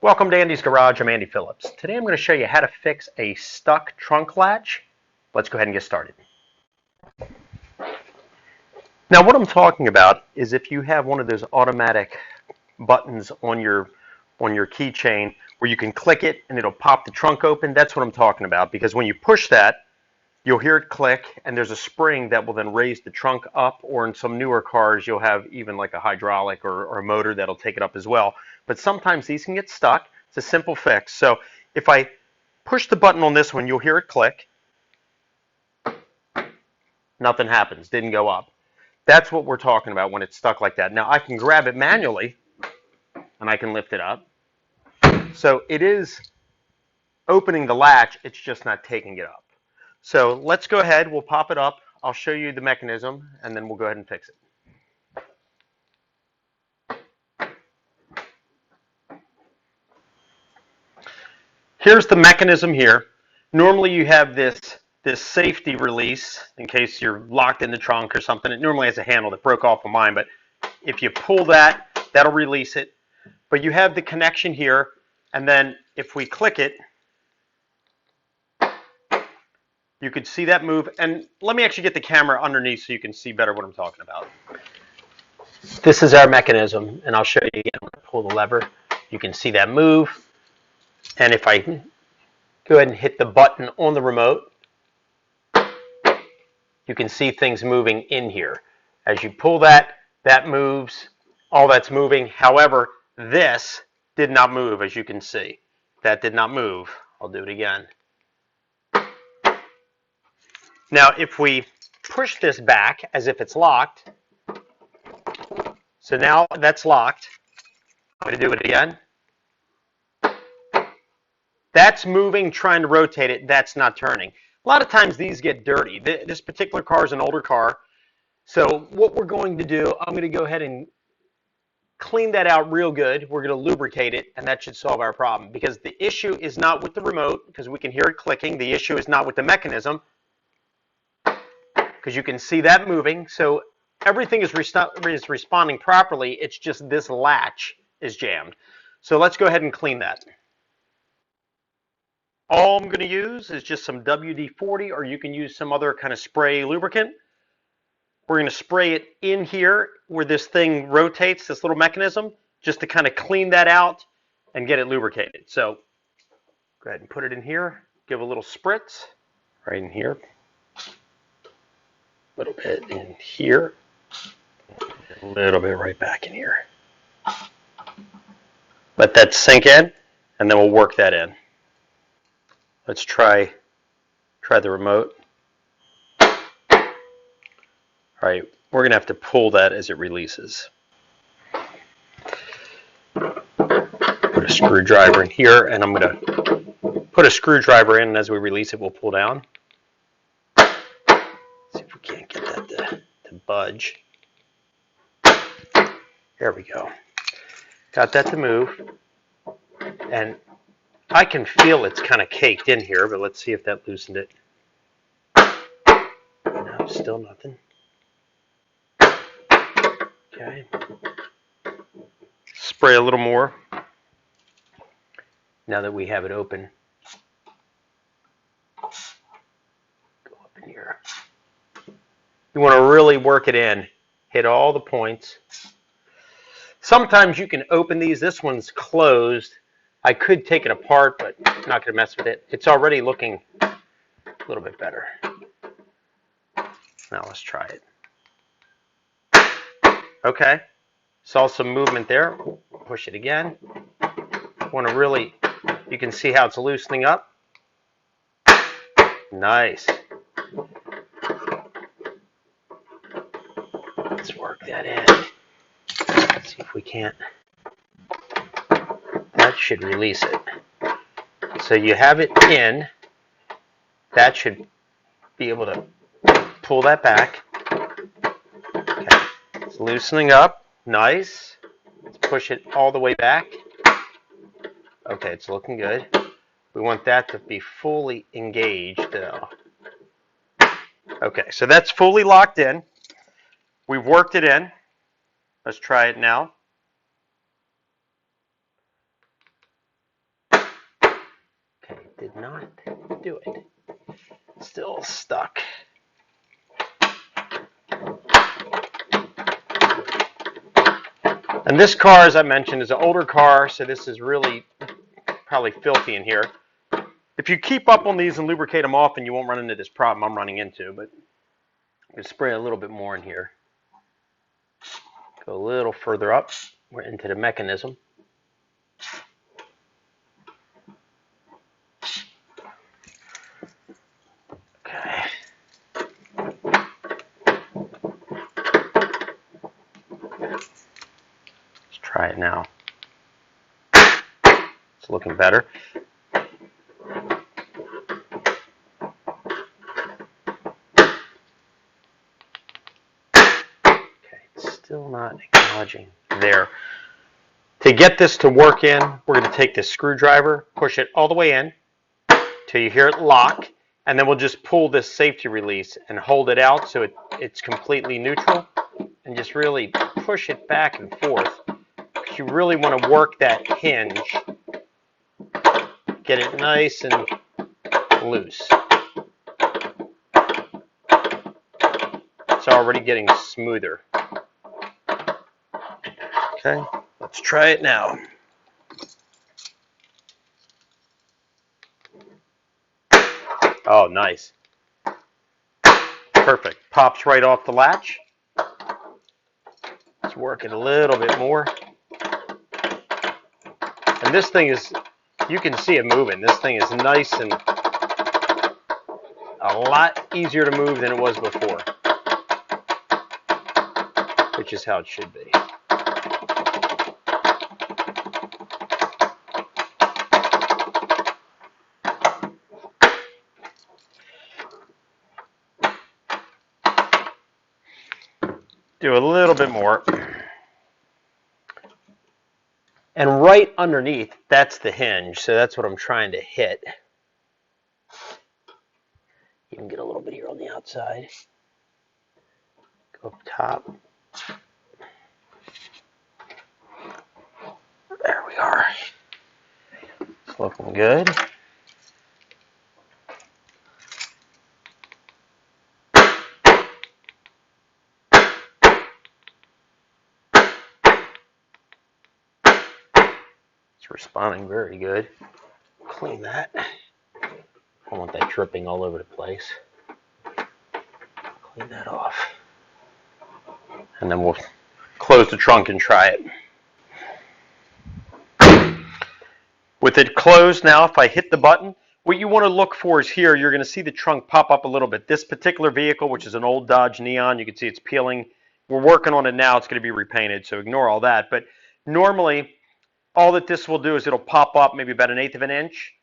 Welcome to Andy's Garage. I'm Andy Phillips. Today I'm going to show you how to fix a stuck trunk latch. Let's go ahead and get started. Now what I'm talking about is if you have one of those automatic buttons on your keychain where you can click it and it'll pop the trunk open, that's what I'm talking about, because when you push that, you'll hear it click and there's a spring that will then raise the trunk up, or in some newer cars you'll have even like a hydraulic or a motor that'll take it up as well. But sometimes these can get stuck. It's a simple fix. So if I push the button on this one, you'll hear it click. Nothing happens, didn't go up. That's what we're talking about when it's stuck like that. Now I can grab it manually and I can lift it up. So it is opening the latch, it's just not taking it up. So let's go ahead, we'll pop it up. I'll show you the mechanism and then we'll go ahead and fix it. Here's the mechanism here. Normally you have this safety release in case you're locked in the trunk or something. It normally has a handle that broke off of mine, but if you pull that, that'll release it. But you have the connection here, and then if we click it, you could see that move. And let me actually get the camera underneath so you can see better what I'm talking about. This is our mechanism, and I'll show you again. I'm going to pull the lever. You can see that move. And if I go ahead and hit the button on the remote, you can see things moving in here. As you pull that, that moves. All that's moving. However, this did not move, as you can see. That did not move. I'll do it again. Now, if we push this back as if it's locked, so now that's locked. I'm going to do it again. That's moving, trying to rotate it. That's not turning. A lot of times these get dirty. This particular car is an older car. So what we're going to do, I'm going to go ahead and clean that out real good. We're going to lubricate it, and that should solve our problem. Because the issue is not with the remote, because we can hear it clicking. The issue is not with the mechanism, because you can see that moving. So everything is responding properly. It's just this latch is jammed. So let's go ahead and clean that. All I'm going to use is just some WD-40, or you can use some other kind of spray lubricant. We're going to spray it in here where this thing rotates, this little mechanism, just to kind of clean that out and get it lubricated. So go ahead and put it in here. Give a little spritz right in here. A little bit in here. A little bit right back in here. Let that sink in, and then we'll work that in. Let's try the remote. All right, we're going to have to pull that as it releases. Put a screwdriver in here, and I'm going to put a screwdriver in, and as we release it, we'll pull down. See if we can't get that to budge. There we go. Got that to move. And I can feel it's kind of caked in here, but let's see if that loosened it. No, still nothing. Okay. Spray a little more. Now that we have it open. Go up in here. You want to really work it in. Hit all the points. Sometimes you can open these. This one's closed. I could take it apart, but I'm not going to mess with it. It's already looking a little bit better. Now let's try it. Okay. Saw some movement there. Push it again. Want to really, you can see how it's loosening up. Nice. Let's work that in. Let's see if we can't. That should release it. So you have it in. That should be able to pull that back. Okay. It's loosening up. Nice. Let's push it all the way back. Okay, it's looking good. We want that to be fully engaged though. Okay, so that's fully locked in. We've worked it in. Let's try it now. did not do it. Still stuck. And this car, as I mentioned, is an older car, so this is really probably filthy in here. If you keep up on these and lubricate them often, you won't run into this problem I'm running into, but I'm going to spray a little bit more in here. Go a little further up. We're into the mechanism. Okay. Let's try it now. It's looking better. Still not acknowledging there. To get this to work in, we're going to take this screwdriver, push it all the way in till you hear it lock, and then we'll just pull this safety release and hold it out so it's completely neutral, and just really push it back and forth. You really want to work that hinge, get it nice and loose. It's already getting smoother. Okay, let's try it now. Oh, nice. Perfect. Pops right off the latch. Let's work it a little bit more. And this thing is, you can see it moving. This thing is nice and a lot easier to move than it was before, which is how it should be. Do a little bit more. And right underneath, that's the hinge, so that's what I'm trying to hit. You can get a little bit here on the outside. Go up top. There we are. It's looking good. It's responding very good. Clean that. I don't want that dripping all over the place. Clean that off. And then we'll close the trunk and try it. With it closed now, if I hit the button, what you want to look for is here, you're going to see the trunk pop up a little bit. This particular vehicle, which is an old Dodge Neon, you can see it's peeling. We're working on it now. It's going to be repainted, so ignore all that. But normally, all that this will do is it'll pop up maybe about 1/8 of an inch,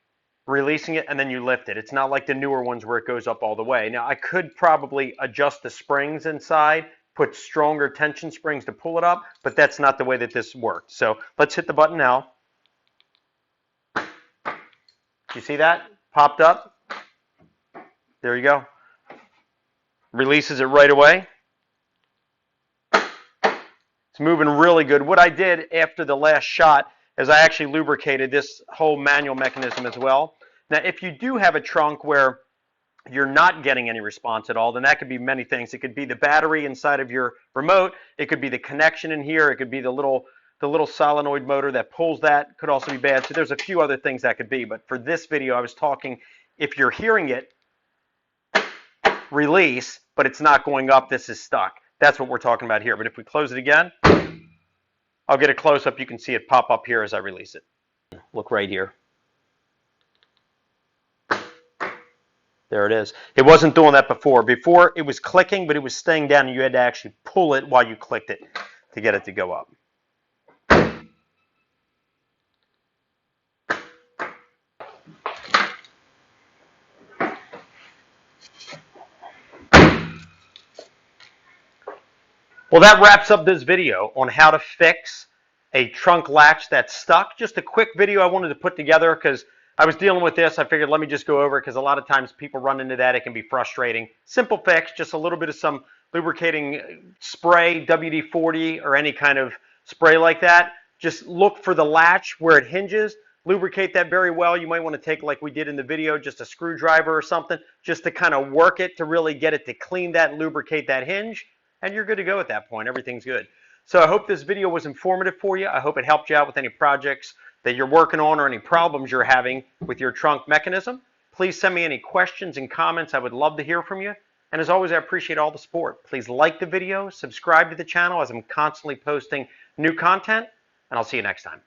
releasing it, and then you lift it. It's not like the newer ones where it goes up all the way. Now, I could probably adjust the springs inside, put stronger tension springs to pull it up, but that's not the way that this worked. So let's hit the button now. You see that? Popped up. There you go. Releases it right away. It's moving really good. What I did after the last shot is I actually lubricated this whole manual mechanism as well. Now, if you do have a trunk where you're not getting any response at all, then that could be many things. It could be the battery inside of your remote. It could be the connection in here. It could be the little solenoid motor that pulls that. Could also be bad. So there's a few other things that could be. But for this video, I was talking, if you're hearing it release, but it's not going up, this is stuck. That's what we're talking about here. But if we close it again, I'll get a close-up. You can see it pop up here as I release it. Look right here. There it is. It wasn't doing that before. Before, it was clicking, but it was staying down, and you had to actually pull it while you clicked it to get it to go up. Well, that wraps up this video on how to fix a trunk latch that's stuck. Just a quick video I wanted to put together because I was dealing with this. I figured let me just go over it because a lot of times people run into that. It can be frustrating. Simple fix, just a little bit of some lubricating spray, WD-40 or any kind of spray like that. Just look for the latch where it hinges. lubricate that very well. You might want to take, like we did in the video, just a screwdriver or something, just to kind of work it to really get it to clean that and lubricate that hinge, and you're good to go at that point. Everything's good. So I hope this video was informative for you. I hope it helped you out with any projects that you're working on or any problems you're having with your trunk mechanism. Please send me any questions and comments. I would love to hear from you. And as always, I appreciate all the support. Please like the video, subscribe to the channel as I'm constantly posting new content, and I'll see you next time.